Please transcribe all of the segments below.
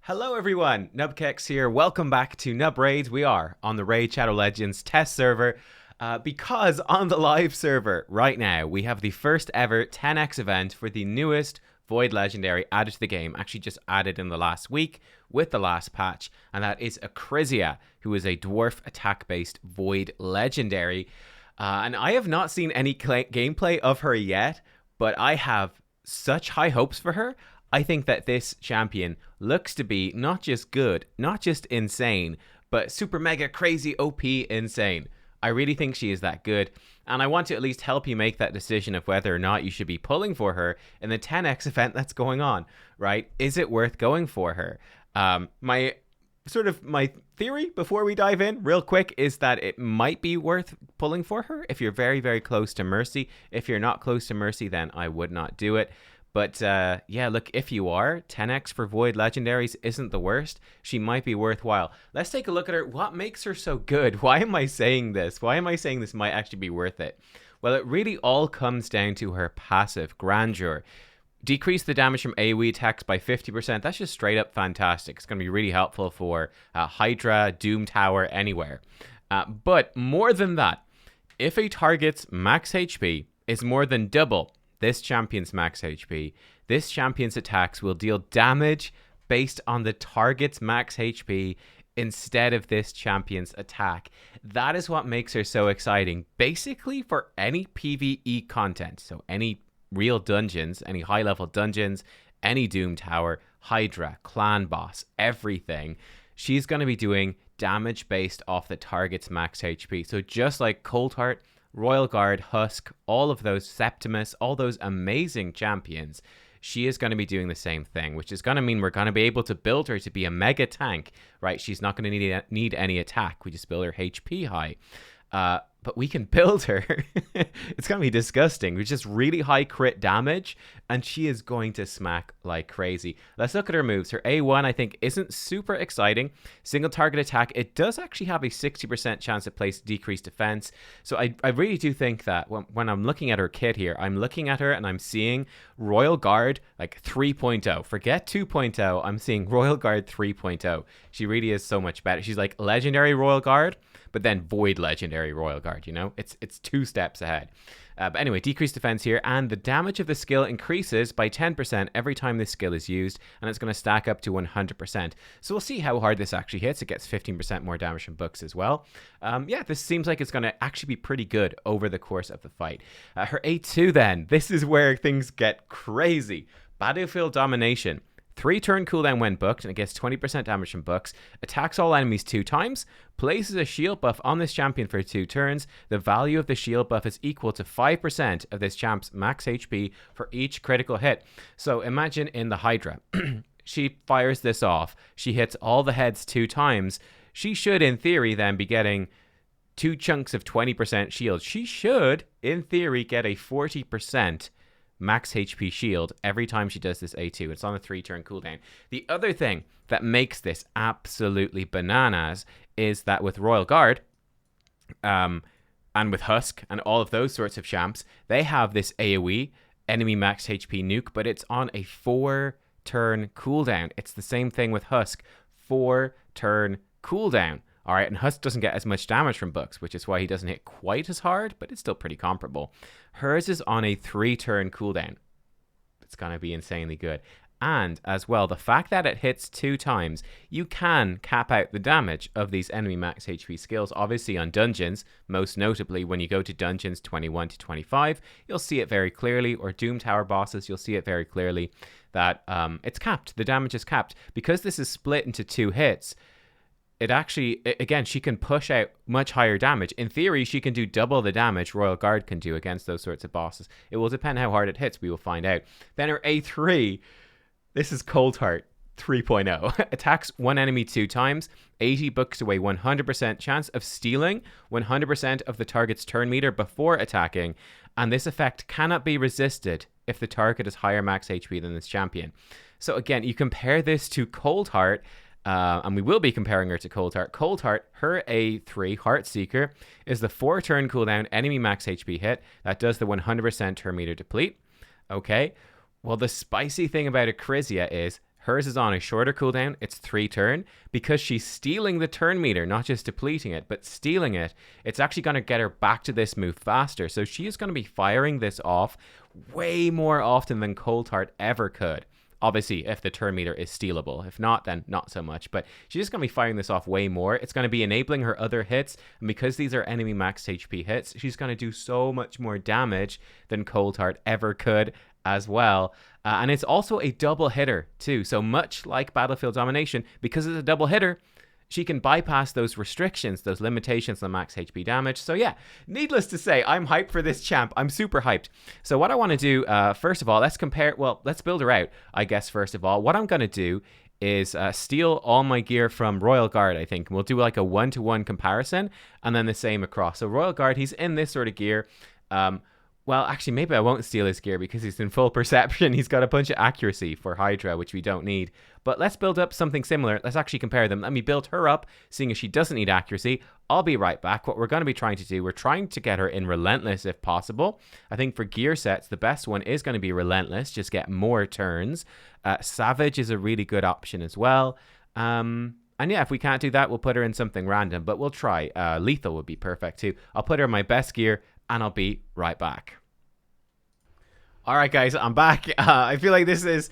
Hello everyone, nubkeks here. Welcome back to Nub Raids. We are on the Raid Shadow Legends test server because on the live server right now we have the first ever 10x event for the newest Void Legendary added to the game, actually just added in the last week with the last patch, and that is Acrizia, who is a dwarf attack based Void Legendary. And I have not seen any gameplay of her yet, but I have such high hopes for her. I think that this champion looks to be not just good, not just insane, but super mega crazy OP insane. I really think she is that good, and I want to at least help you make that decision of whether or not you should be pulling for her in the 10x event that's going on, right? Is it worth going for her? My theory before we dive in real quick is that it might be worth pulling for her if you're very, very close to Mercy. If you're not close to Mercy, then I would not do it. But yeah, look, if you are, 10x for Void Legendaries isn't the worst. She might be worthwhile. Let's take a look at her. What makes her so good? Why am I saying this? Why am I saying this might actually be worth it? Well, it really all comes down to her passive, Grandeur. Decrease the damage from AoE attacks by 50%. That's just straight up fantastic. It's going to be really helpful for Hydra, Doom Tower, anywhere. But more than that, if a target's max HP is more than double this champion's max HP, this champion's attacks will deal damage based on the target's max HP instead of this champion's attack. That is what makes her so exciting. Basically, for any PvE content, so any real dungeons, any high-level dungeons, any Doom Tower, Hydra, Clan Boss, everything, she's going to be doing damage based off the target's max HP. So just like Coldheart, Royal Guard, Husk, all of those, Septimus, all those amazing champions, she is going to be doing the same thing, which is going to mean we're going to be able to build her to be a mega tank, right? She's not going to need any attack. We just build her HP high. But we can build her. It's going to be disgusting. With just really high crit damage, and she is going to smack like crazy. Let's look at her moves. Her A1, I think, isn't super exciting. Single target attack. It does actually have a 60% chance to place decreased defense. So I really do think that when I'm looking at her kit here, I'm looking at her and I'm seeing Royal Guard like 3.0. Forget 2.0. I'm seeing Royal Guard 3.0. She really is so much better. She's like Legendary Royal Guard, but then Void Legendary Royal Guard, you know? It's 2 steps ahead. But anyway, decreased defense here, and the damage of the skill increases by 10% every time this skill is used, and it's going to stack up to 100%. So we'll see how hard this actually hits. It gets 15% more damage from books as well. Yeah, this seems like it's going to actually be pretty good over the course of the fight. Her A2 then, this is where things get crazy. Battlefield Domination. 3-turn cooldown when booked, and it gets 20% damage from books. Attacks all enemies 2 times. Places a shield buff on this champion for 2 turns. The value of the shield buff is equal to 5% of this champ's max HP for each critical hit. So imagine in the Hydra. She fires this off. She hits all the heads 2 times. She should, in theory, then be getting 2 chunks of 20% shield. She should, in theory, get a 40% max HP shield every time she does this A2. It's on a 3-turn cooldown. The other thing that makes this absolutely bananas is that with Royal Guard and with Husk and all of those sorts of champs, they have this AoE, enemy max HP nuke, but it's on a 4-turn cooldown. It's the same thing with Husk. 4-turn cooldown. All right, and Husk doesn't get as much damage from books, which is why he doesn't hit quite as hard, but it's still pretty comparable. Hers is on a 3-turn cooldown. It's going to be insanely good. And as well, the fact that it hits 2 times, you can cap out the damage of these enemy max HP skills, obviously on dungeons, most notably when you go to dungeons 21 to 25, you'll see it very clearly, or Doom Tower bosses, you'll see it very clearly that it's capped. The damage is capped. Because this is split into 2 hits, it actually, again, she can push out much higher damage. In theory, she can do double the damage Royal Guard can do against those sorts of bosses. It will depend how hard it hits. We will find out. Then her A3, this is Coldheart 3.0. Attacks 1 enemy 2 times. 80 books away 100% chance of stealing 100% of the target's turn meter before attacking. And this effect cannot be resisted if the target is higher max HP than this champion. So again, you compare this to Coldheart, and we will be comparing her to Coldheart. Coldheart, her A3, Heartseeker, is the 4-turn cooldown enemy max HP hit that does the 100% turn meter deplete. Okay, well, the spicy thing about Acrizia is Hers is on a shorter cooldown. It's 3 turn. Because she's stealing the turn meter, not just depleting it, but stealing it, it's actually going to get her back to this move faster. So she is going to be firing this off way more often than Cold Heart ever could. Obviously, if the turn meter is stealable. If not, then not so much. But she's just going to be firing this off way more. It's going to be enabling her other hits. And because these are enemy max HP hits, she's going to do so much more damage than Cold Heart ever could as well. And it's also a double hitter too. So much like Battlefield Domination, because it's a double hitter, she can bypass those restrictions, those limitations on max HP damage. So yeah, needless to say, I'm hyped for this champ. I'm super hyped. So what I want to do, first of all, let's build her out, I guess, first of all. What I'm going to do is steal all my gear from Royal Guard, I think. We'll do like a 1-to-1 comparison, and then the same across. So Royal Guard, he's in this sort of gear. Well, actually, maybe I won't steal his gear because he's in full perception. He's got a bunch of accuracy for Hydra, which we don't need. But let's build up something similar. Let's actually compare them. Let me build her up, seeing as she doesn't need accuracy. I'll be right back. What we're going to be trying to do, we're trying to get her in Relentless if possible. I think for gear sets, the best one is going to be Relentless. Just get more turns. Savage is a really good option as well. And yeah, if we can't do that, we'll put her in something random. But we'll try. Lethal would be perfect too. I'll put her in my best gear, and I'll be right back. All right, guys, I'm back. I feel like this is...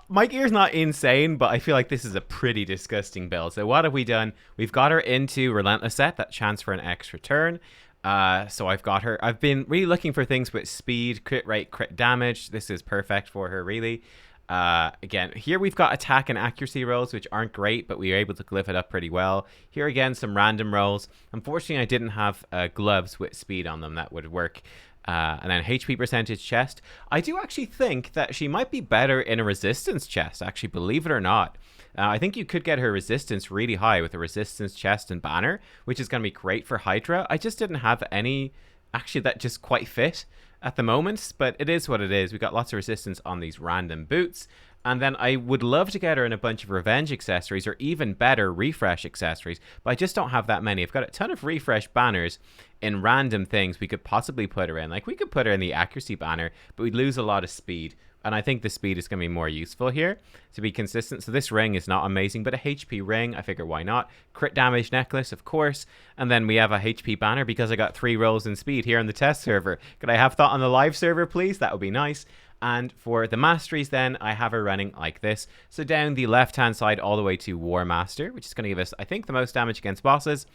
My gear's not insane, but I feel like this is a pretty disgusting build. So what have we done? We've got her into Relentless set, that chance for an extra turn. So I've got her. I've been really looking for things with speed, crit rate, crit damage. This is perfect for her, really. Again, here we've got attack and accuracy rolls, which aren't great, but we were able to glyph it up pretty well. Here again, some random rolls. Unfortunately, I didn't have gloves with speed on them that would work. And then HP percentage chest. I do actually think that she might be better in a resistance chest, actually, believe it or not. I think you could get her resistance really high with a resistance chest and banner, which is going to be great for Hydra. I just didn't have any, actually, that just quite fit at the moment, but it is what it is. We got lots of resistance on these random boots. And then I would love to get her in a bunch of revenge accessories or even better refresh accessories, but I just don't have that many. I've got a ton of refresh banners in random things we could possibly put her in. Like we could put her in the accuracy banner, but we'd lose a lot of speed. And I think the speed is going to be more useful here to be consistent. So this ring is not amazing, but a HP ring, I figure why not? Crit damage necklace, of course. And then we have a HP banner because I got 3 rolls in speed here on the test server. Could I have that on the live server, please? That would be nice. And for the masteries then, I have her running like this. So down the left-hand side all the way to War Master, which is going to give us, I think, the most damage against bosses.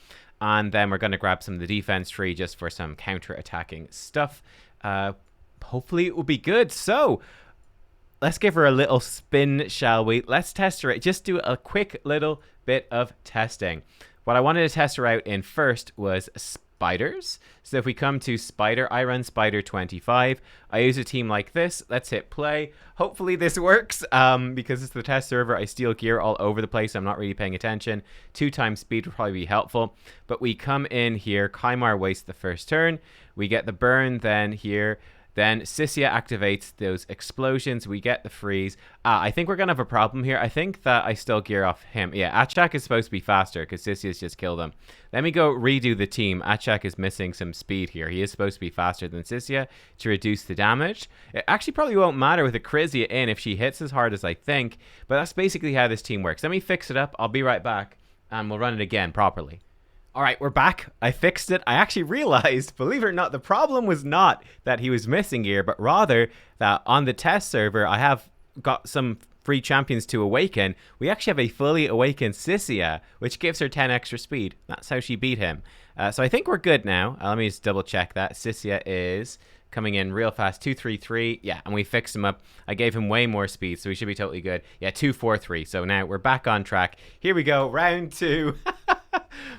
And then we're going to grab some of the defense tree just for some counter-attacking stuff. Hopefully it will be good. So let's give her a little spin, shall we? Let's test her out. Just do a quick little bit of testing. What I wanted to test her out in first was spiders. So if we come to spider, I run spider 25. I use a team like this. Let's hit play. Hopefully this works because it's the test server. I steal gear all over the place. I'm not really paying attention. 2 times speed would probably be helpful. But we come in here. Kymar wastes the first turn. We get the burn then here. Then Acrizia activates those explosions. We get the freeze. I think we're going to have a problem here. I think that I still gear off him. Yeah, Achak is supposed to be faster because Acrizia just killed him. Let me go redo the team. Achak is missing some speed here. He is supposed to be faster than Acrizia to reduce the damage. It actually probably won't matter with Acrizia in if she hits as hard as I think. But that's basically how this team works. Let me fix it up. I'll be right back. And we'll run it again properly. All right, we're back. I fixed it. I actually realized, believe it or not, the problem was not that he was missing gear, but rather that on the test server, I have got some free champions to awaken. We actually have a fully awakened Acrizia, which gives her 10 extra speed. That's how she beat him. So I think we're good now. Let me just double check that. Acrizia is coming in real fast. 233. Yeah, and we fixed him up. I gave him way more speed, so we should be totally good. Yeah, 243. So now we're back on track. Here we go. Round 2.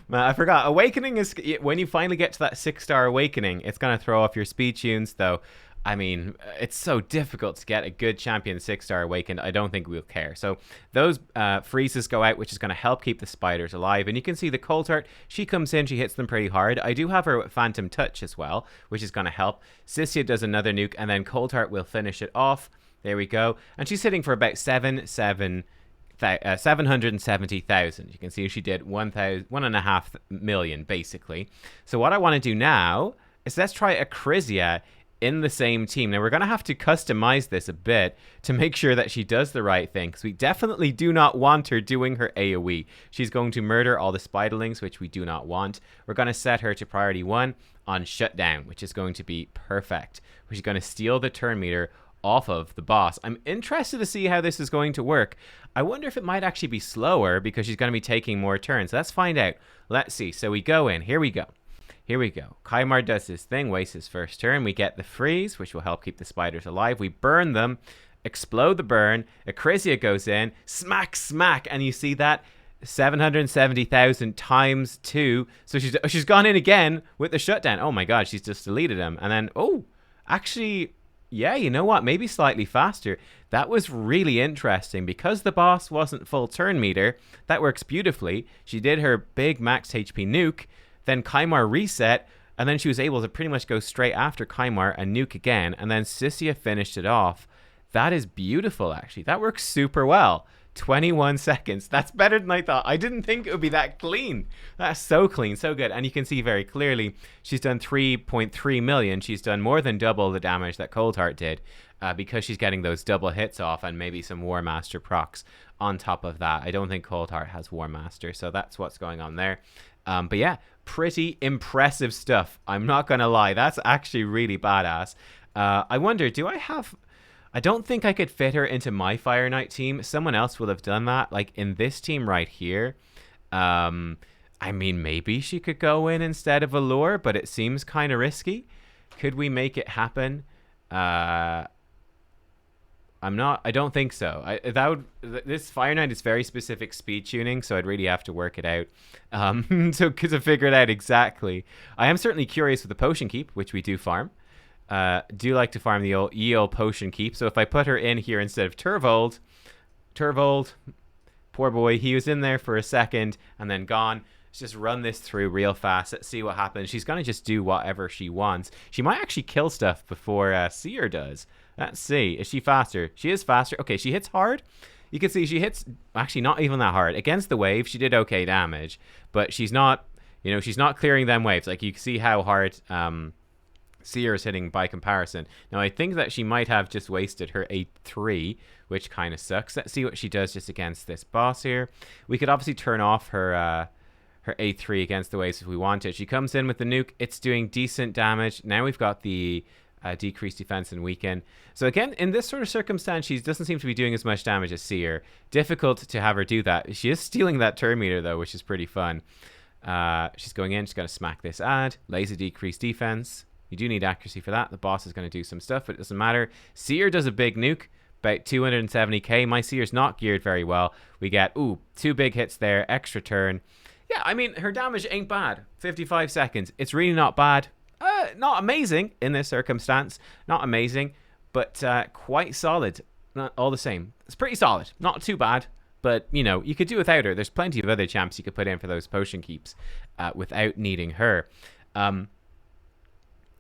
Man, I forgot. Awakening is when you finally get to that 6-star awakening, it's going to throw off your speed tunes, though. I mean, it's so difficult to get a good champion 6-star awakened. I don't think we'll care. So those freezes go out, which is going to help keep the spiders alive. And you can see the Cold Heart, she comes in, she hits them pretty hard. I do have her with Phantom Touch as well, which is going to help. Acrizia does another nuke, and then Cold Heart will finish it off. There we go. And she's hitting for about 770,000. You can see she did 1.5 million basically. So what I want to do now is let's try Acrizia in the same team. Now, we're going to have to customize this a bit to make sure that she does the right thing, because we definitely do not want her doing her AoE. She's going to murder all the spiderlings, which we do not want. We're going to set her to priority 1 on shutdown, which is going to be perfect. She's going to steal the turn meter off of the boss. I'm interested to see how this is going to work. I wonder if it might actually be slower because she's going to be taking more turns. Let's find out. Let's see. So we go in. Here we go. Here we go. Kymar does this thing, wastes his first turn. We get the freeze, which will help keep the spiders alive. We burn them, explode the burn. Acrizia goes in, smack, smack, and you see that 770,000 times 2. So she's gone in again with the shutdown. Oh my god, she's just deleted him. And then, oh, actually, yeah, you know what? Maybe slightly faster. That was really interesting because the boss wasn't full turn meter. That works beautifully. She did her big max HP nuke. Then Kymar reset, and then she was able to pretty much go straight after Kymar and nuke again, and then Sissia finished it off. That is beautiful, actually. That works super well. 21 seconds. That's better than I thought. I didn't think it would be that clean. That's so clean, so good. And you can see very clearly she's done 3.3 million. She's done more than double the damage that Coldheart did because she's getting those double hits off and maybe some War Master procs on top of that. I don't think Coldheart has War Master, so that's what's going on there. But yeah, pretty impressive stuff. I'm not going to lie. That's actually really badass. I wonder, I don't think I could fit her into my Fire Knight team. Someone else will have done that. Like in this team right here. I mean, maybe she could go in instead of Allure, but it seems kind of risky. Could we make it happen? I don't think so. This Fire Knight is very specific speed tuning, so I'd really have to work it out to figure it out exactly. I am certainly curious with the potion keep, which we do farm. Do like to farm the old potion keep. So if I put her in here instead of Turvold, poor boy, he was in there for a second and then gone. Let's just run this through real fast. Let's see what happens. She's going to just do whatever she wants. She might actually kill stuff before Seer does. Let's see. Is she faster? She is faster. Okay, she hits hard. You can see she hits, actually not even that hard. Against the wave, she did okay damage, but she's not, she's not clearing them waves. Like you can see how hard Seer is hitting by comparison. Now, I think that she might have just wasted her 8-3, which kind of sucks. Let's see what she does just against this boss here. We could obviously turn off her 8-3 against the waves if we wanted. She comes in with the nuke. It's doing decent damage. Now we've got the decreased defense and weaken. So again, in this sort of circumstance, she doesn't seem to be doing as much damage as Seer. Difficult to have her do that. She is stealing that turn meter though, which is pretty fun. She's going in. She's going to smack this ad. Laser decreased defense. You do need accuracy for that. The boss is going to do some stuff, but it doesn't matter. Seer does a big nuke, about 270k. My Seer's not geared very well. We get, 2 big hits there, extra turn. Yeah, I mean, her damage ain't bad. 55 seconds. It's really not bad. Not amazing in this circumstance. Not amazing, but quite solid. Not all the same. It's pretty solid. Not too bad, but, you could do without her. There's plenty of other champs you could put in for those potion keeps without needing her.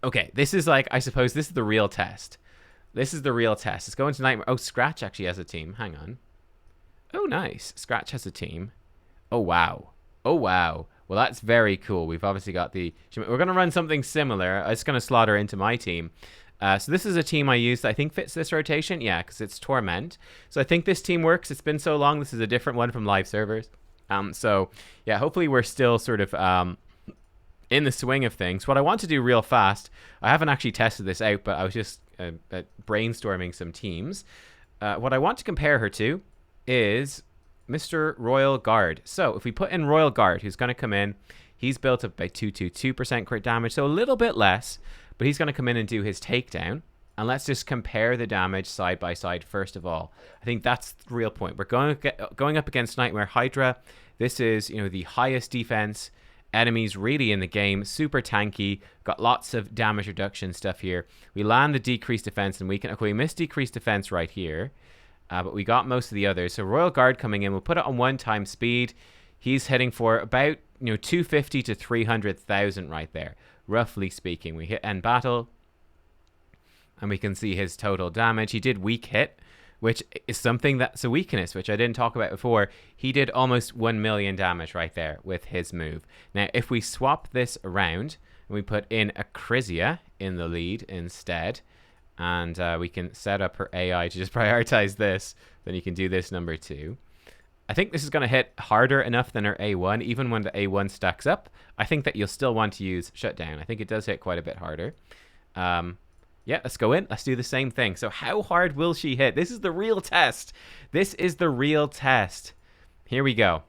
Okay, this is I suppose this is the real test. This is the real test. Let's go into Nightmare. Oh, Scratch actually has a team. Hang on. Oh, nice. Scratch has a team. Oh, wow. Oh, wow. Well, that's very cool. We've obviously got we're going to run something similar. I'm just going to slot her into my team. So this is a team I use that I think fits this rotation. Yeah, because it's Torment. So I think this team works. It's been so long. This is a different one from live servers. So, yeah, hopefully we're still sort of in the swing of things. What I want to do real fast, I haven't actually tested this out, but I was just brainstorming some teams. What I want to compare her to is Mr. Royal Guard. So if we put in Royal Guard, who's going to come in, he's built up by 222% crit damage, so a little bit less, but he's going to come in and do his takedown. And let's just compare the damage side by side first of all. I think that's the real point. We're going up against Nightmare Hydra. This is, the highest defense enemies really in the game, super tanky, got lots of damage reduction stuff here. We land the decreased defense and weaken. Okay, we missed decreased defense right here, but we got most of the others. So Royal Guard coming in, we'll put it on 1 speed. He's heading for about 250 to 300,000 right there, roughly speaking. We hit end battle, and we can see his total damage. He did weak hit, which is something that's a weakness, which I didn't talk about before. He did almost 1 million damage right there with his move. Now, if we swap this around and we put in Acrizia in the lead instead. And we can set up her AI to just prioritize this. Then you can do this number 2. I think this is going to hit harder enough than her A1. Even when the A1 stacks up, I think that you'll still want to use Shutdown. I think it does hit quite a bit harder. Yeah, let's go in. Let's do the same thing. So how hard will she hit? This is the real test. This is the real test. Here we go.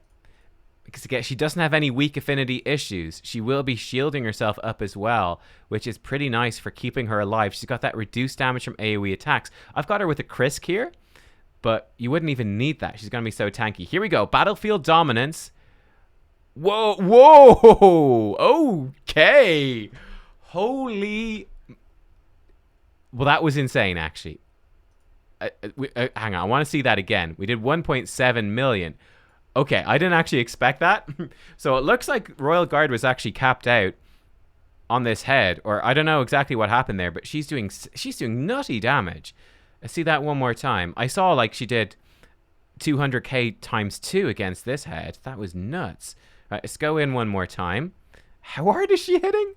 Because again, she doesn't have any weak affinity issues. She will be shielding herself up as well, which is pretty nice for keeping her alive. She's got that reduced damage from AoE attacks. I've got her with a Krisk here, but you wouldn't even need that. She's going to be so tanky. Here we go. Battlefield Dominance. Whoa, whoa. Okay. Holy. Well, that was insane, actually. Hang on. I want to see that again. We did 1.7 million. Okay, I didn't actually expect that. So it looks like Royal Guard was actually capped out on this head, or I don't know exactly what happened there, but she's doing nutty damage. Let's see that one more time. I saw like she did 200k times 2 against this head. That was nuts. Right, let's go in one more time. How hard is she hitting?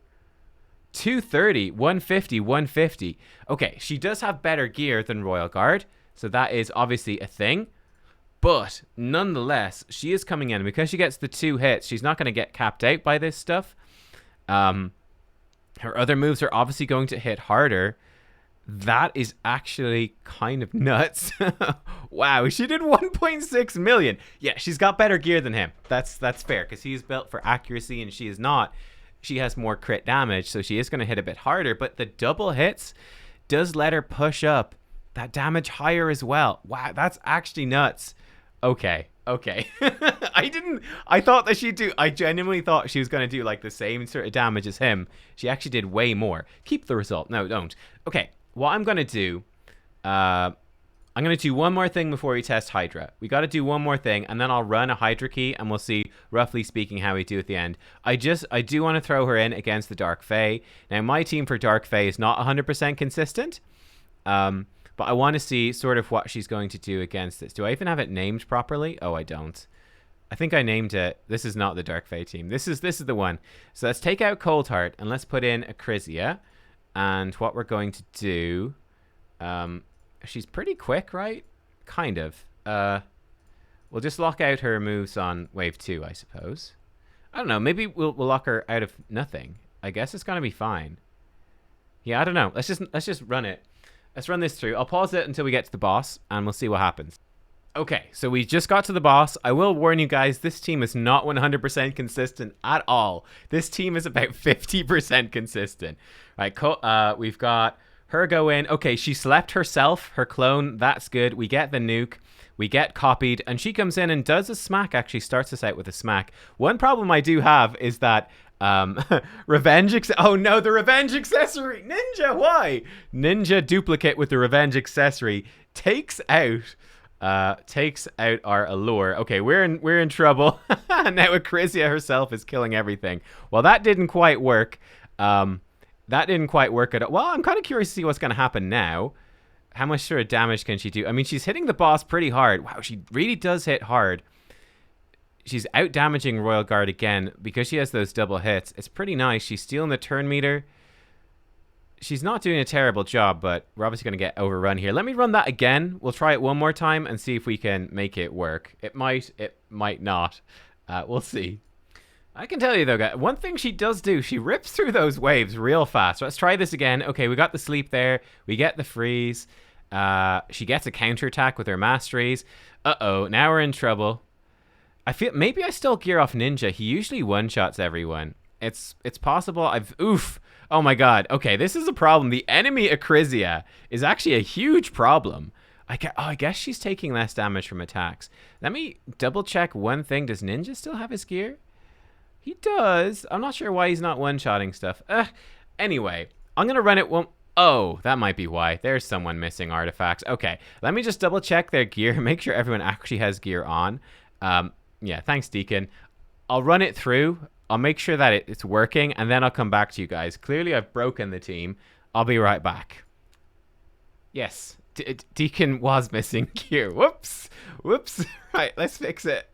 230, 150, 150. Okay, she does have better gear than Royal Guard, so that is obviously a thing. But nonetheless, she is coming in. Because she gets the 2 hits, she's not going to get capped out by this stuff. Her other moves are obviously going to hit harder. That is actually kind of nuts. Wow, she did 1.6 million. Yeah, she's got better gear than him. That's fair, because he's built for accuracy and she is not. She has more crit damage, so she is going to hit a bit harder. But the double hits does let her push up that damage higher as well. Wow, that's actually nuts. Okay. I thought that I genuinely thought she was going to do like the same sort of damage as him. She actually did way more. Keep the result. No, don't. Okay, what I'm going to do, I'm going to do one more thing before we test Hydra. We got to do one more thing, and then I'll run a Hydra key, and we'll see, roughly speaking, how we do at the end. I do want to throw her in against the Dark Fae. Now, my team for Dark Fae is not 100% consistent. But I want to see sort of what she's going to do against this. Do I even have it named properly? Oh, I don't. I think I named it. This is not the Dark Fae team. This is the one. So let's take out Coldheart and let's put in Acrizia. And what we're going to do... she's pretty quick, right? Kind of. We'll just lock out her moves on wave 2, I suppose. I don't know. Maybe we'll lock her out of nothing. I guess it's going to be fine. Yeah, I don't know. Let's just run it. Let's run this through. I'll pause it until we get to the boss, and we'll see what happens. Okay, so we just got to the boss. I will warn you guys, this team is not 100% consistent at all. This team is about 50% consistent. All right, we've got her go in. Okay, she slept herself, her clone. That's good. We get the nuke. We get copied, and she comes in and does a smack. Actually starts us out with a smack. One problem I do have is that oh no, the revenge accessory. Ninja, why? Ninja duplicate with the revenge accessory takes out our allure. Okay, we're in trouble. Now Acrizia herself is killing everything. Well, that didn't quite work. That didn't quite work at all. Well, I'm kind of curious to see what's going to happen now. How much sort of damage can she do? I mean, she's hitting the boss pretty hard. Wow, she really does hit hard. She's out damaging Royal Guard again because she has those double hits. It's pretty nice. She's stealing the turn meter. She's not doing a terrible job, but we're obviously going to get overrun here. Let me run that again. We'll try it one more time and see if we can make it work. It might not. We'll see. I can tell you though, guys, one thing she does do, she rips through those waves real fast. Let's try this again. Okay, we got the sleep there. We get the freeze. She gets a counterattack with her masteries. Uh-oh, now we're in trouble. I feel maybe I still gear off Ninja. He usually one-shots everyone. It's possible. Oof. Oh my god. Okay, this is a problem. The enemy Acrizia is actually a huge problem. I guess she's taking less damage from attacks. Let me double check one thing. Does Ninja still have his gear? He does. I'm not sure why he's not one-shotting stuff. Anyway, I'm going to run it one... Oh, that might be why. There's someone missing artifacts. Okay, let me just double check their gear. Make sure everyone actually has gear on. Yeah, thanks, Deacon. I'll run it through. I'll make sure that it's working, and then I'll come back to you guys. Clearly, I've broken the team. I'll be right back. Yes, Deacon was missing gear. Whoops. Right, let's fix it.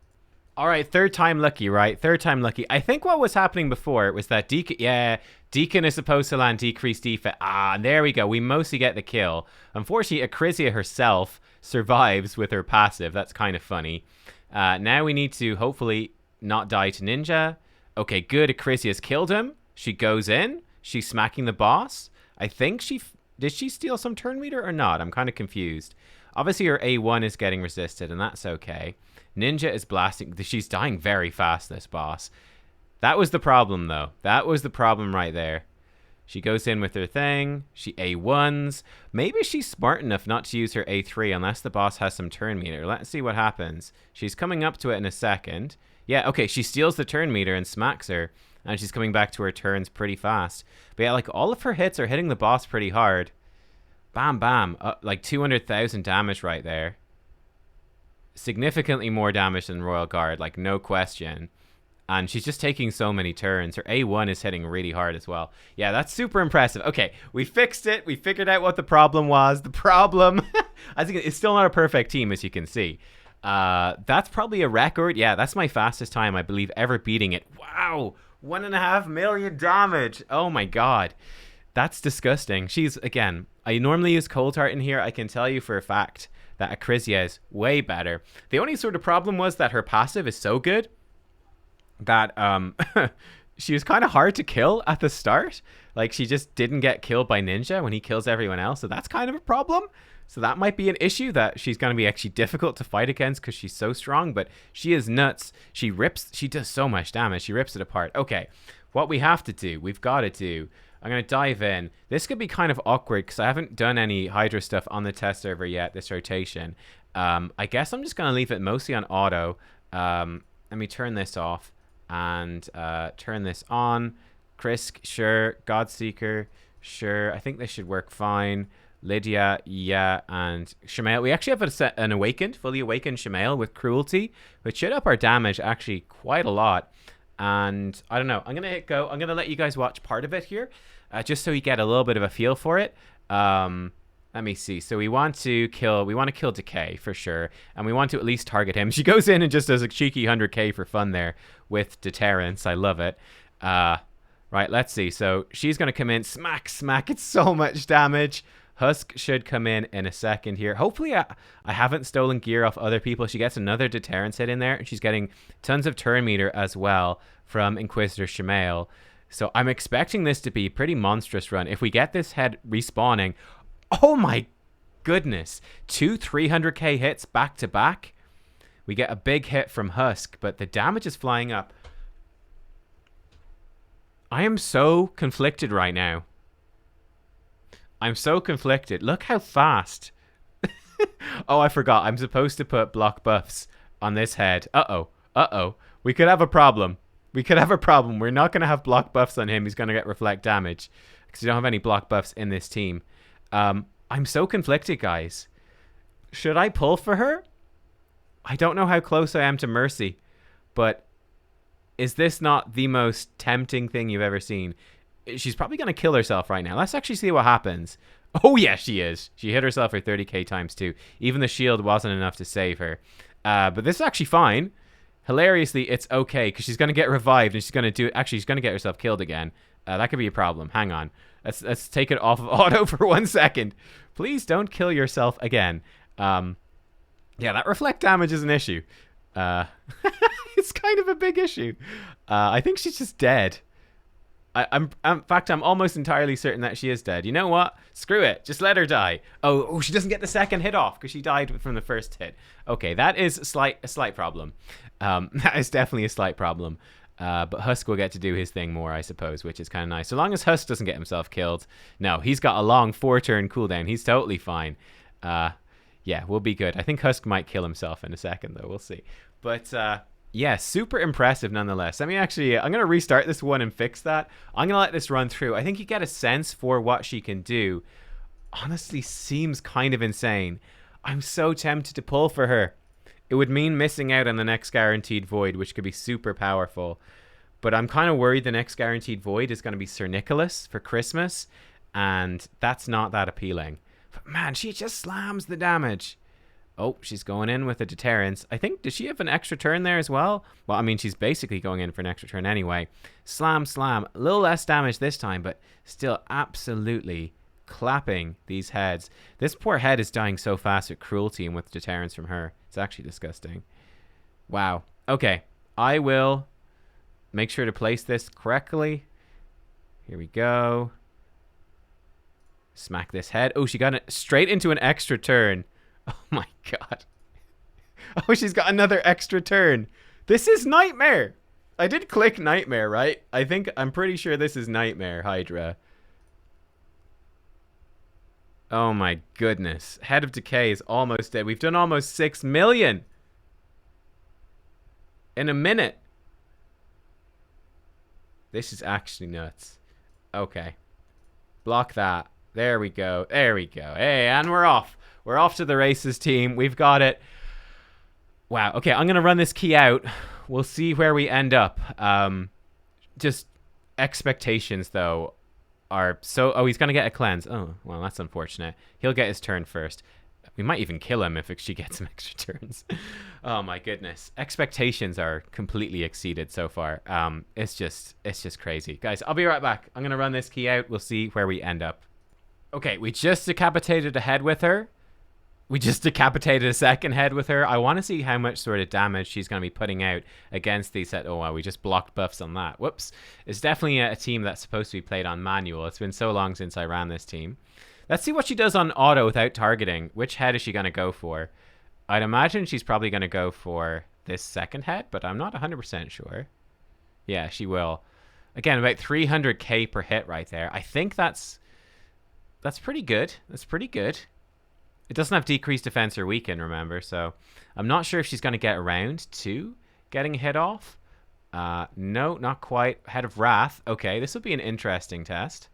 All right, third time lucky, right? Third time lucky. I think what was happening before was that Deacon, yeah, Deacon is supposed to land decreased defense. Ah, there we go. We mostly get the kill. Unfortunately, Acrizia herself survives with her passive. That's kind of funny. Now we need to hopefully not die to Ninja. Okay, good. Acrizia's killed him. She goes in. She's smacking the boss. I think did she steal some turn meter or not? I'm kind of confused. Obviously, her A1 is getting resisted, and that's okay. Ninja is blasting. She's dying very fast, this boss. That was the problem, though. That was the problem right there. She goes in with her thing. She A1s. Maybe she's smart enough not to use her A3 unless the boss has some turn meter. Let's see what happens. She's coming up to it in a second. Yeah, okay, she steals the turn meter and smacks her. And she's coming back to her turns pretty fast. But yeah, like, all of her hits are hitting the boss pretty hard. Bam, bam. Like 200,000 damage right there. Significantly more damage than Royal Guard, like no question. And she's just taking so many turns. Her A1 is hitting really hard as well. Yeah, that's super impressive. Okay, we fixed it. We figured out what the problem was. The problem, I think it's still not a perfect team, as you can see. That's probably a record. Yeah, that's my fastest time, I believe, ever beating it. Wow, 1.5 million damage. Oh my god. That's disgusting. She's, again, I normally use Cold Heart in here. I can tell you for a fact that Acrizia is way better. The only sort of problem was that her passive is so good that she was kind of hard to kill at the start. Like, she just didn't get killed by Ninja when he kills everyone else. So that's kind of a problem. So that might be an issue that she's going to be actually difficult to fight against because she's so strong. But she is nuts. She does so much damage. She rips it apart. Okay, what we have to do, we've got to do, I'm going to dive in. This could be kind of awkward because I haven't done any Hydra stuff on the test server yet this rotation. I guess I'm just going to leave it mostly on auto. Let me turn this off and turn this on. Krisk, sure. Godseeker, sure. I think this should work fine. Lydia, yeah. And Shemael. We actually have an awakened, fully awakened Shemael with cruelty, which should up our damage actually quite a lot. And I don't know. I'm going to hit go. I'm going to let you guys watch part of it here. Just so you get a little bit of a feel for it. Let me see. So we want to kill Decay for sure. And we want to at least target him. She goes in and just does a cheeky 100k for fun there with Deterrence. I love it. Right, let's see. So she's going to come in. Smack, smack. It's so much damage. Husk should come in a second here. Hopefully I haven't stolen gear off other people. She gets another Deterrence hit in there. And she's getting tons of turn meter as well from Inquisitor Shemael. So I'm expecting this to be a pretty monstrous run. If we get this head respawning, oh my goodness. 2 300k hits back to back. We get a big hit from Husk, but the damage is flying up. I am so conflicted right now. I'm so conflicted. Look how fast. Oh, I forgot. I'm supposed to put block buffs on this head. Uh-oh. Uh-oh. We could have a problem. We could have a problem. We're not going to have block buffs on him. He's going to get reflect damage because we don't have any block buffs in this team. I'm so conflicted, guys. Should I pull for her? I don't know how close I am to Mercy, but is this not the most tempting thing you've ever seen? She's probably going to kill herself right now. Let's actually see what happens. Oh, yeah, she is. She hit herself for 30k times 2. Even the shield wasn't enough to save her. But this is actually fine. Hilariously, it's okay because she's going to get revived and she's going to do it. Actually, she's going to get herself killed again. That could be a problem. Hang on. Let's take it off of auto for 1 second. Please don't kill yourself again. Yeah, that reflect damage is an issue. It's kind of a big issue. I think she's just dead. In fact, I'm almost entirely certain that she is dead. You know what? Screw it. Just let her die. Oh, she doesn't get the second hit off because she died from the first hit. Okay, that is a slight problem. That is definitely a slight problem. But Husk will get to do his thing more, I suppose, which is kind of nice. So long as Husk doesn't get himself killed. No, he's got a long 4-turn cooldown. He's totally fine. Yeah, we'll be good. I think Husk might kill himself in a second, though. We'll see. But yeah, super impressive nonetheless. I'm going to restart this one and fix that. I'm going to let this run through. I think you get a sense for what she can do. Honestly, seems kind of insane. I'm so tempted to pull for her. It would mean missing out on the next guaranteed void, which could be super powerful. But I'm kind of worried the next guaranteed void is going to be Sir Nicholas for Christmas. And that's not that appealing. But man, she just slams the damage. Oh, she's going in with a deterrence. I think, does she have an extra turn there as well? Well, I mean, she's basically going in for an extra turn anyway. Slam, slam. A little less damage this time, but still absolutely clapping these heads. This poor head is dying so fast with cruelty and with deterrence from her. It's actually disgusting. Wow. Okay. I will make sure to place this correctly. Here we go. Smack this head. Oh, she got it straight into an extra turn. Oh my god. Oh, she's got another extra turn. This is Nightmare. I did click Nightmare, right? I'm pretty sure this is Nightmare, Hydra. Oh my goodness. Head of Decay is almost dead. We've done almost 6 million. In a minute. This is actually nuts. Okay. Block that. There we go. There we go. Hey, and we're off. We're off to the races, team. We've got it. Wow. Okay, I'm going to run this key out. We'll see where we end up. Just expectations, though, are so... Oh, he's going to get a cleanse. Oh, well, that's unfortunate. He'll get his turn first. We might even kill him if she gets some extra turns. Oh, my goodness. Expectations are completely exceeded so far. It's just crazy. Guys, I'll be right back. I'm going to run this key out. We'll see where we end up. Okay, we just decapitated a head with her. We just decapitated a second head with her. I want to see how much sort of damage she's going to be putting out against these set. Oh, wow, we just blocked buffs on that. Whoops. It's definitely a team that's supposed to be played on manual. It's been so long since I ran this team. Let's see what she does on auto without targeting. Which head is she going to go for? I'd imagine she's probably going to go for this second head, but I'm not 100% sure. Yeah, she will. Again, about 300k per hit right there. I think that's pretty good. That's pretty good. It doesn't have decreased defense or weaken, remember, so I'm not sure if she's going to get around to getting a hit off. No, not quite. Head of Wrath. Okay, this will be an interesting test.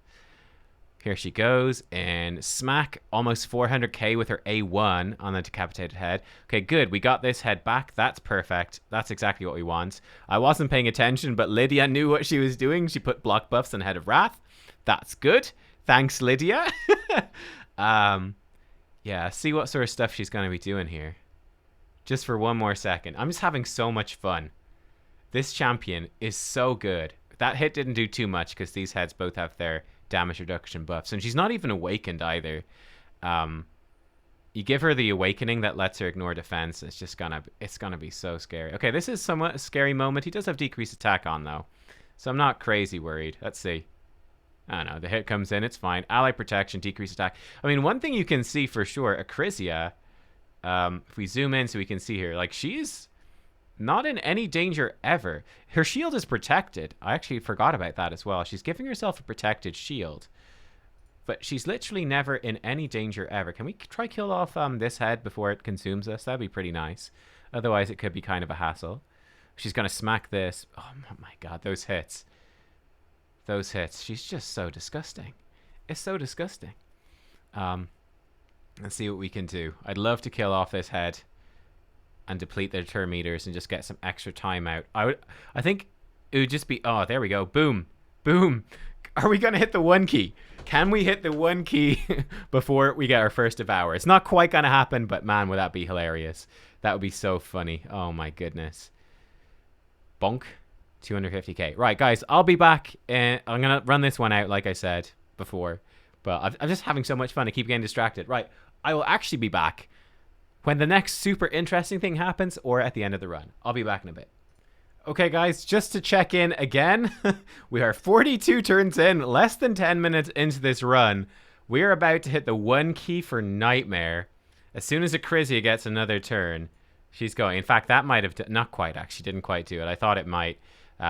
Here she goes, and smack, almost 400k with her A1 on the decapitated head. Okay, good. We got this head back. That's perfect. That's exactly what we want. I wasn't paying attention, but Lydia knew what she was doing. She put block buffs on Head of Wrath. That's good. Thanks, Lydia. Yeah, see what sort of stuff she's going to be doing here. Just for one more second. I'm just having so much fun. This champion is so good. That hit didn't do too much because these heads both have their damage reduction buffs. And she's not even awakened either. You give her the awakening that lets her ignore defense. It's gonna be so scary. Okay, this is somewhat a scary moment. He does have decreased attack on, though. So I'm not crazy worried. Let's see. I don't know. The hit comes in. It's fine. Ally protection, decreased attack. I mean, one thing you can see for sure, Acrizia, if we zoom in so we can see here, like, she's not in any danger ever. Her shield is protected. I actually forgot about that as well. She's giving herself a protected shield. But she's literally never in any danger ever. Can we try kill off this head before it consumes us? That'd be pretty nice. Otherwise, it could be kind of a hassle. She's going to smack this. Oh, my God. Those hits. Those hits. She's just so disgusting. It's so disgusting. Let's see what we can do. I'd love to kill off this head and deplete their turn meters and just get some extra time out. I think it would just be... Oh, there we go. Boom. Boom. Are we going to hit the 1 key? Can we hit the 1 key before we get our first Devour? It's not quite going to happen, but man, would that be hilarious. That would be so funny. Oh my goodness. Bonk. 250k. Right, guys, I'll be back. I'm going to run this one out like I said before. But I'm just having so much fun. I keep getting distracted. Right, I will actually be back when the next super interesting thing happens or at the end of the run. I'll be back in a bit. Okay, guys, just to check in again, we are 42 turns in, less than 10 minutes into this run. We're about to hit the 1 key for Nightmare. As soon as Acrizia gets another turn, she's going. In fact, that might have... Not quite, actually. Didn't quite do it. I thought it might.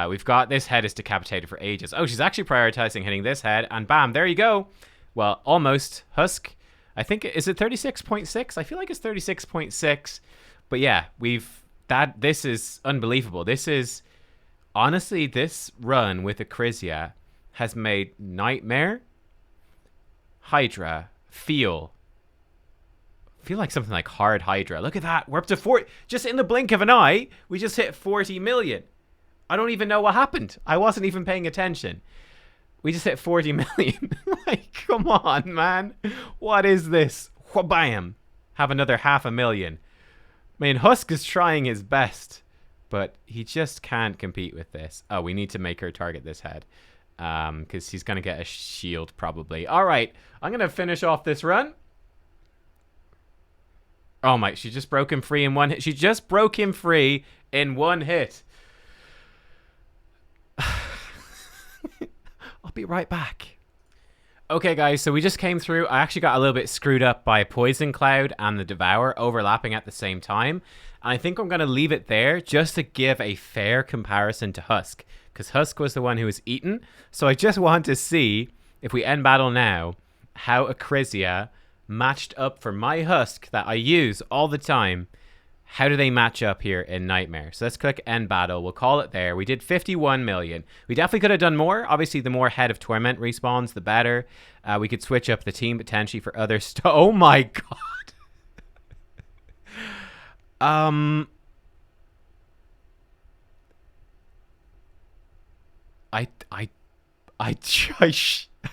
We've got... This head is decapitated for ages. Oh, she's actually prioritizing hitting this head, and bam, there you go. Well, almost. Husk. I think... Is it 36.6? I feel like it's 36.6. But yeah, this is unbelievable. This is... Honestly, this run with Acrizia has made Nightmare, Hydra feel like something like hard Hydra. Look at that. We're up to 40. Just in the blink of an eye, we just hit 40 million. I don't even know what happened. I wasn't even paying attention. We just hit 40 million. Like, come on, man. What is this? Bam. Have another 500,000. I mean, Husk is trying his best, but he just can't compete with this. Oh, we need to make her target this head. Because he's going to get a shield probably. All right, I'm going to finish off this run. Oh my, she just broke him free in one hit. She just broke him free in one hit. I'll be right back. Okay, guys, so we just came through. I actually got a little bit screwed up by Poison Cloud and the Devour overlapping at the same time. And I think I'm going to leave it there just to give a fair comparison to Husk. Because Husk was the one who was eaten. So I just want to see, if we end battle now, how Acrizia matched up for my Husk that I use all the time. How do they match up here in Nightmare? So let's click end battle. We'll call it there. We did 51 million. We definitely could have done more. Obviously, the more Head of Torment respawns, the better. We could switch up the team potentially for other stuff. Oh my god. I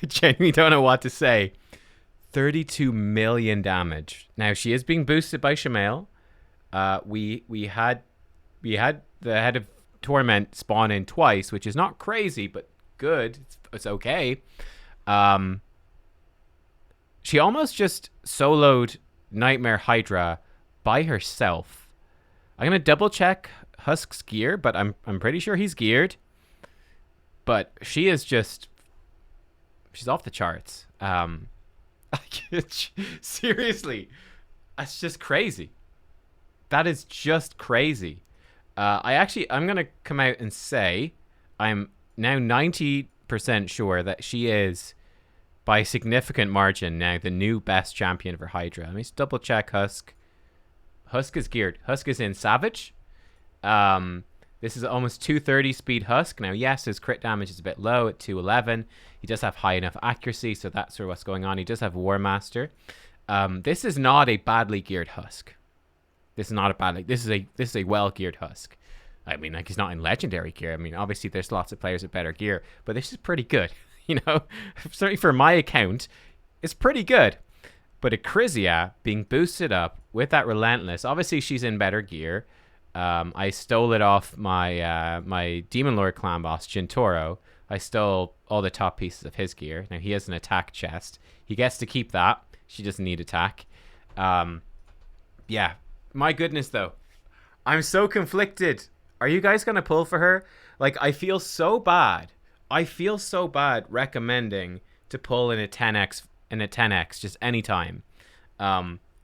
genuinely don't know what to say. 32 million damage. Now she is being boosted by Shamail. We had the Head of Torment spawn in twice, which is not crazy, but good. It's okay. She almost just soloed Nightmare Hydra by herself. I'm gonna double check Husk's gear, but I'm pretty sure he's geared. But she is just, she's off the charts. Seriously, that's just crazy. That is just crazy. I'm gonna come out and say I'm now 90% sure that she is, by a significant margin, now the new best champion for Hydra. Let me just double check Husk. Husk is geared. Husk is in Savage. This is almost 230 speed Husk. Now, yes, his crit damage is a bit low at 211. He does have high enough accuracy, so that's sort of what's going on. He does have War Master. This is not a badly geared Husk. This is not a badly. This is a well geared Husk. I mean, like, he's not in legendary gear. I mean, obviously there's lots of players with better gear, but this is pretty good. You know, certainly for my account, it's pretty good. But Acrizia being boosted up with that Relentless, obviously she's in better gear. I stole it off my Demon Lord clan boss, Gintoro. I stole all the top pieces of his gear. Now, he has an attack chest. He gets to keep that. She doesn't need attack. Yeah. My goodness, though. I'm so conflicted. Are you guys going to pull for her? Like, I feel so bad. I feel so bad recommending to pull in a 10x just anytime.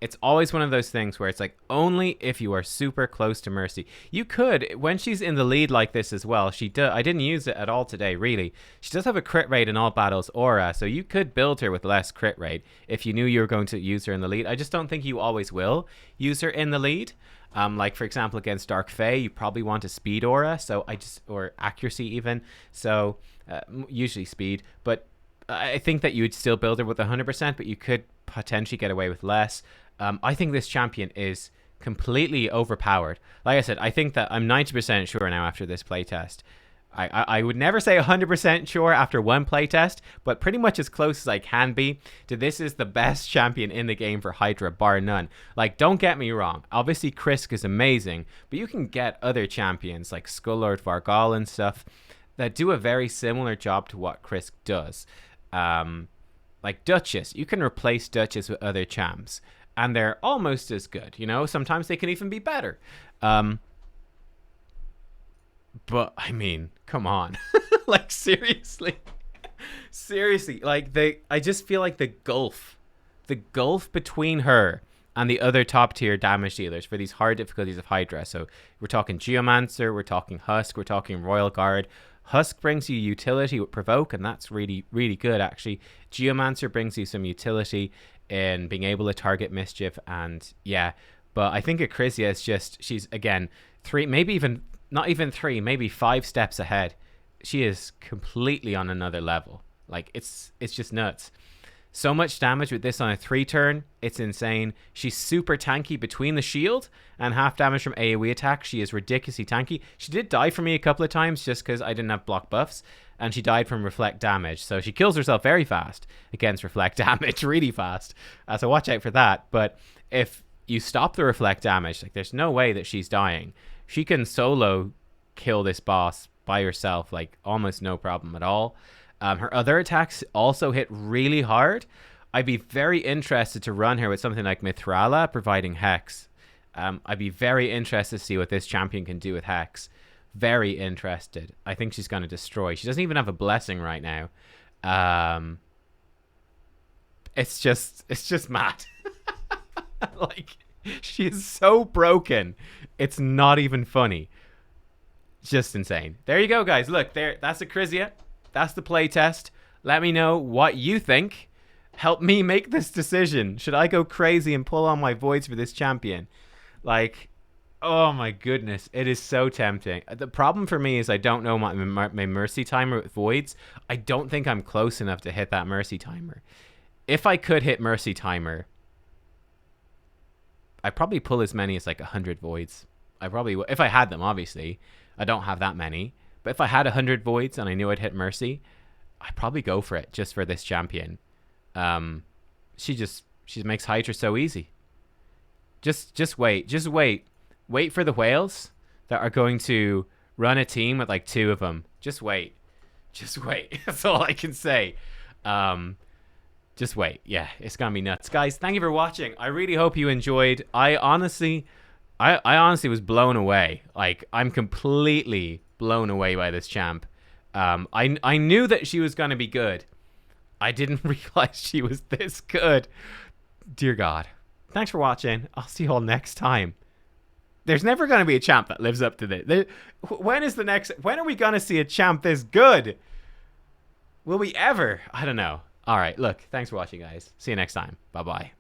It's always one of those things where it's like only if you are super close to Mercy. You could, when she's in the lead like this as well, I didn't use it at all today, really. She does have a crit rate in all battles aura, so you could build her with less crit rate if you knew you were going to use her in the lead. I just don't think you always will use her in the lead. Like, for example, against Dark Fae, you probably want a speed aura, or accuracy even. So, usually speed. But I think that you would still build her with 100%, but you could potentially get away with less. I think this champion is completely overpowered. Like I said, I think that I'm 90% sure now after this playtest. I would never say 100% sure after one playtest, but pretty much as close as I can be to this is the best champion in the game for Hydra, bar none. Like, don't get me wrong. Obviously, Krisk is amazing, but you can get other champions like Skull-Lord Vargal and stuff that do a very similar job to what Krisk does. Like Duchess, you can replace Duchess with other champs, and they're almost as good, you know? Sometimes they can even be better. But, I mean, come on. Like, seriously. Seriously. Like, I just feel like the gulf between her and the other top-tier damage dealers for these hard difficulties of Hydra. So, we're talking Geomancer, we're talking Husk, we're talking Royal Guard. Husk brings you utility with Provoke, and that's really, really good, actually. Geomancer brings you some utility in being able to target Mischief, and yeah. But I think Acrizia is just, she's, again, not even three, maybe 5 steps ahead. She is completely on another level. Like, it's just nuts. So much damage with this on a 3-turn. It's insane. She's super tanky between the shield and half damage from AoE attack. She is ridiculously tanky. She did die for me a couple of times just because I didn't have block buffs. And she died from reflect damage. So she kills herself very fast against reflect damage. Really fast. So watch out for that. But if you stop the reflect damage. Like, there's no way that she's dying. She can solo kill this boss by herself, like almost no problem at all. Her other attacks also hit really hard. I'd be very interested to run her with something like Mithrala providing Hex. I'd be very interested to see what this champion can do with Hex. Very interested. I think she's going to destroy. She doesn't even have a blessing right now. It's just mad. Like, she is so broken. It's not even funny. Just insane. There you go, guys. Look, that's Acrizia. That's the playtest. Let me know what you think. Help me make this decision. Should I go crazy and pull on my voids for this champion? Like, oh my goodness. It is so tempting. The problem for me is I don't know my mercy timer with voids. I don't think I'm close enough to hit that mercy timer. If I could hit mercy timer, I'd probably pull as many as like 100 voids. I probably would. If I had them, obviously. I don't have that many. But if I had 100 voids and I knew I'd hit mercy, I'd probably go for it just for this champion. She makes Hydra so easy. Just wait. Just wait. Wait for the whales that are going to run a team with like 2 of them. Just wait. Just wait. That's all I can say. Just wait. Yeah, it's gonna be nuts. Guys, thank you for watching. I really hope you enjoyed. I honestly was blown away. Like, I'm completely blown away by this champ. I knew that she was gonna be good. I didn't realize she was this good. Dear God. Thanks for watching. I'll see you all next time. There's never gonna be a champ that lives up to this. When are we gonna see a champ this good? Will we ever? I don't know. All right, look, thanks for watching, guys. See you next time. Bye-bye.